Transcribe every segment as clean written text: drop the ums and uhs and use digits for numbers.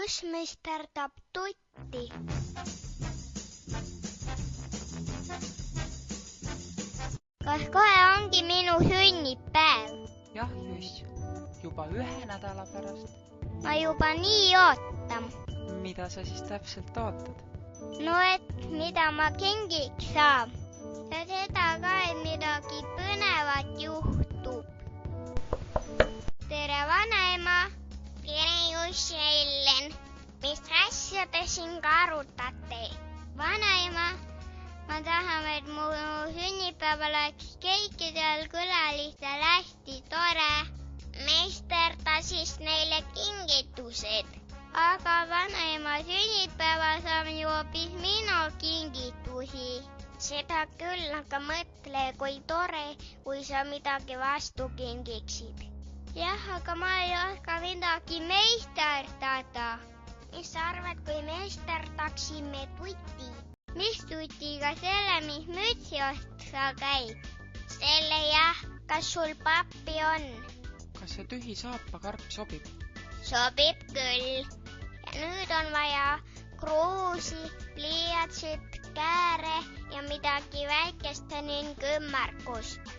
Kus meister tab tutti? Kas kohe ongi minu sünnipäev? Jah, Juss, juba 1 nädala pärast. Ma juba nii ootan. Mida sa siis täpselt ootad? No et mida ma kingiks saan. Ja seda ka, et midagi põnevat juhtub. Tere, vanaema! Tere, Juss ja Ellen! Mis asja te siin ka arutate? Vanaema, ma tahan, et mu sünnipäev oleks kõikidel külalistel hästi tore. Meister tasis neile kingitused. Aga vanaema sünnipäeva saab ju hoopis minu kingitusi. Seda küll, aga mõtle, kui tore, kui sa midagi vastu kingiksid. Jah, aga ma ei oska midagi meisterdada. Mis sa arvad, kui meisterdaksime tuti? Mis tutiga? Selle, mis mütsi otsa käib? Selle jah, kas sul pappi on? Kas see tühi saapakarp sobib? Sobib küll. Ja nüüd on vaja kruusi, pliiatsit, kääre ja midagi väikest ning ümmargust.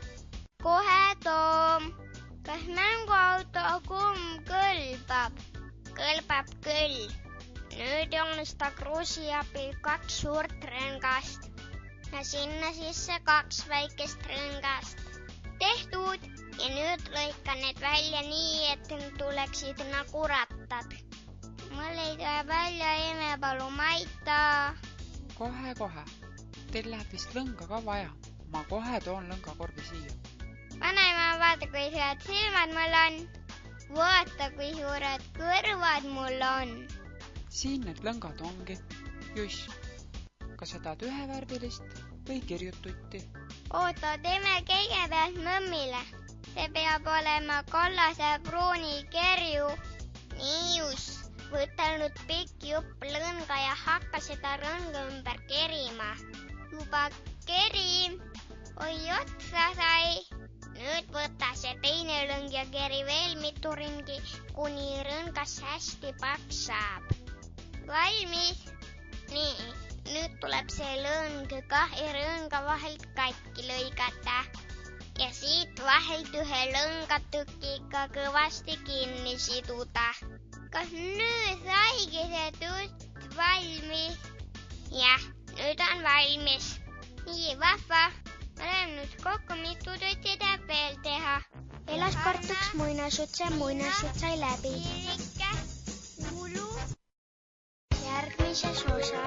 Kohe toom. Kas mänguauto kumm kõlbab? Kõlbab küll. Nüüd joonista kruusi abil 2 suurt rõngast ja sinna sisse 2 väikest rõngast. Tehtud! Ja nüüd lõika need välja nii, et need tuleksid nagu rattad. Mul ei tule välja, imepalu, ma ei taa. Kohe. Teil läheb vist lõnga ka vaja. Ma kohe toon lõngakorvi siia. Vanaema, vaata, kui suured silmad mul on. Vaata, kui suured kõrvad mul on. Siin need lõngad ongi. Juss, kas sa tahad ühevärvilist või kirjututti? Oota, teeme kõigepealt mõmmile. See peab olema kollase pruuni kerju. Nii, Juss. Võta nüüd pikk jupp lõnga ja hakka seda rõnga ümber kerima. Juba kerim. Oi, otsa sai. Nüüd võta see teine lõng ja keri veel mitu ringi, kuni rõngas hästi paks saab. Valmis. Nii, nüüd tuleb see lõng 2 rõnga vahelt katki lõigata. Ja siit vahelt 1 lõngatükiga kõvasti kinni siduda. Kas nüüd saigi see tust valmis? Jah, nüüd on valmis. Nii, vahva. Ma lähen nüüd kokku, mitu tutti tahab veel teha. Elas kord 1 muinasjutt sai läbi. Järgmises osas.